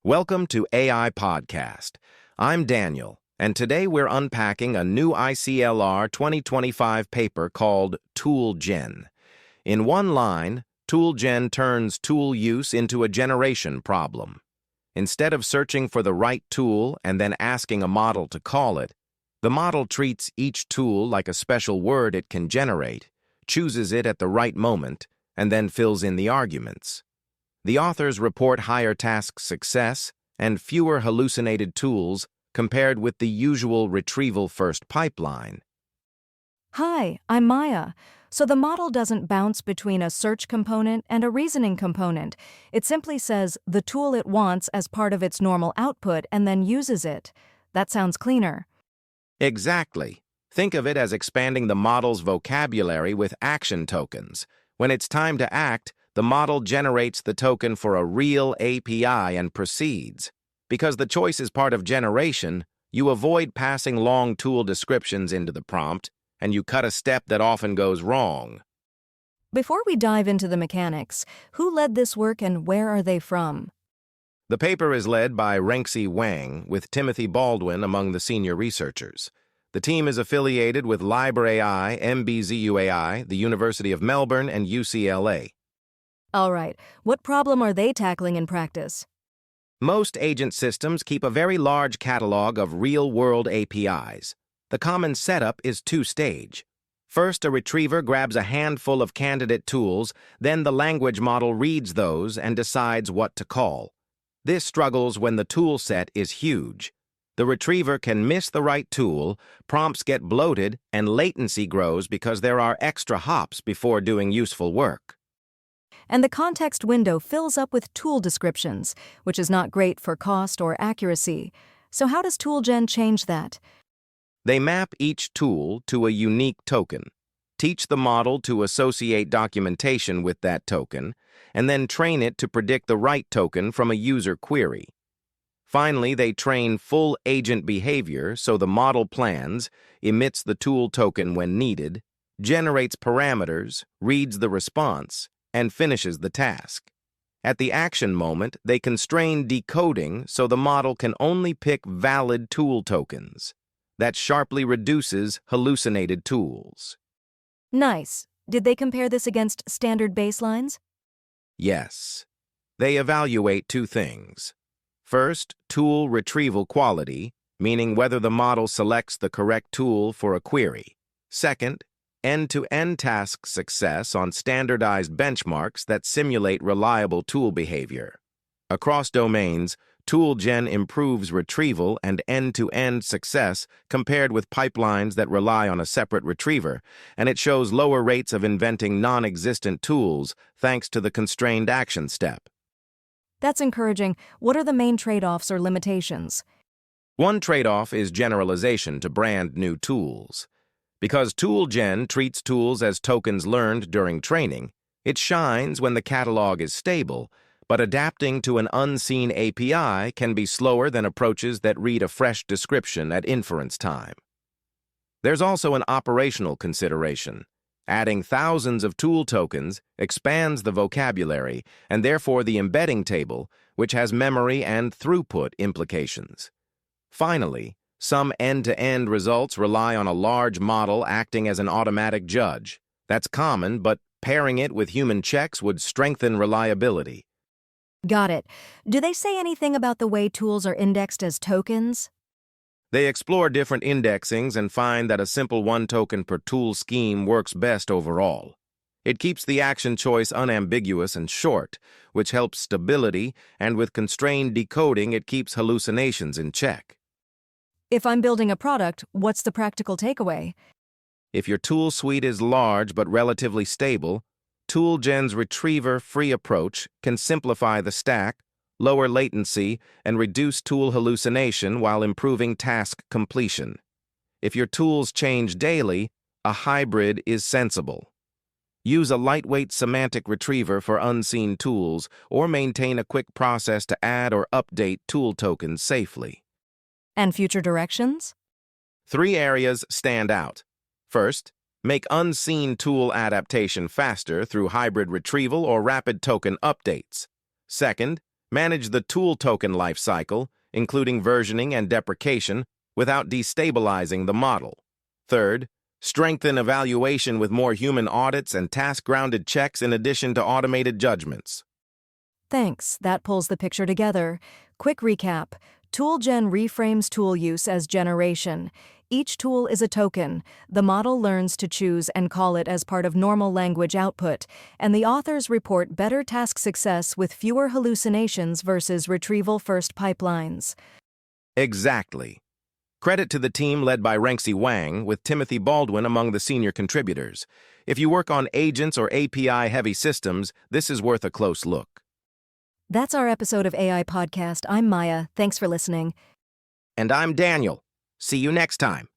Welcome to AI Podcast. I'm Daniel, and today we're unpacking a new ICLR 2025 paper called ToolGen. In one line, ToolGen turns tool use into a generation problem. Instead of searching for the right tool and then asking a model to call it, the model treats each tool like a special word it can generate, chooses it at the right moment, and then fills in the arguments. The authors report higher task success and fewer hallucinated tools compared with the usual retrieval-first pipeline. Hi, I'm Maya. So the model doesn't bounce between a search component and a reasoning component. It simply says the tool it wants as part of its normal output and then uses it. That sounds cleaner. Exactly. Think of it as expanding the model's vocabulary with action tokens. When it's time to act, the model generates the token for a real API and proceeds. Because the choice is part of generation, you avoid passing long tool descriptions into the prompt, and you cut a step that often goes wrong. Before we dive into the mechanics, who led this work and where are they from? The paper is led by Renxi Wang, with Timothy Baldwin among the senior researchers. The team is affiliated with LibreAI, MBZUAI, the University of Melbourne, and UCLA. All right, what problem are they tackling in practice? Most agent systems keep a very large catalog of real-world APIs. The common setup is two-stage. First, a retriever grabs a handful of candidate tools, then the language model reads those and decides what to call. This struggles when the tool set is huge. The retriever can miss the right tool, prompts get bloated, and latency grows because there are extra hops before doing useful work. And the context window fills up with tool descriptions, which is not great for cost or accuracy. So how does ToolGen change that? They map each tool to a unique token, teach the model to associate documentation with that token, and then train it to predict the right token from a user query. Finally, they train full agent behavior so the model plans, emits the tool token when needed, generates parameters, reads the response, and finishes the task. At the action moment, they constrain decoding so the model can only pick valid tool tokens. That sharply reduces hallucinated tools. Nice. Did they compare this against standard baselines? Yes. They evaluate two things. First, tool retrieval quality, meaning whether the model selects the correct tool for a query. Second, end-to-end task success on standardized benchmarks that simulate reliable tool behavior. Across domains, ToolGen improves retrieval and end-to-end success compared with pipelines that rely on a separate retriever, and it shows lower rates of inventing non-existent tools thanks to the constrained action step. That's encouraging. What are the main trade-offs or limitations? One trade-off is generalization to brand new tools. Because ToolGen treats tools as tokens learned during training, it shines when the catalog is stable, but adapting to an unseen API can be slower than approaches that read a fresh description at inference time. There's also an operational consideration. Adding thousands of tool tokens expands the vocabulary and therefore the embedding table, which has memory and throughput implications. Finally, some end-to-end results rely on a large model acting as an automatic judge. That's common, but pairing it with human checks would strengthen reliability. Got it. Do they say anything about the way tools are indexed as tokens? They explore different indexings and find that a simple one token per tool scheme works best overall. It keeps the action choice unambiguous and short, which helps stability, and with constrained decoding, it keeps hallucinations in check. If I'm building a product, what's the practical takeaway? If your tool suite is large but relatively stable, ToolGen's retriever-free approach can simplify the stack, lower latency, and reduce tool hallucination while improving task completion. If your tools change daily, a hybrid is sensible. Use a lightweight semantic retriever for unseen tools or maintain a quick process to add or update tool tokens safely. And future directions? 3 areas stand out. First, make unseen tool adaptation faster through hybrid retrieval or rapid token updates. Second, Manage the tool token lifecycle, including versioning and deprecation, without destabilizing the model. Third, strengthen evaluation with more human audits and task-grounded checks in addition to automated judgments. Thanks, that pulls the picture together. Quick recap. ToolGen reframes tool use as generation. Each tool is a token. The model learns to choose and call it as part of normal language output, and the authors report better task success with fewer hallucinations versus retrieval-first pipelines. Exactly. Credit to the team led by Renxi Wang, with Timothy Baldwin among the senior contributors. If you work on agents or API-heavy systems, this is worth a close look. That's our episode of AI Podcast. I'm Maya. Thanks for listening. And I'm Daniel. See you next time.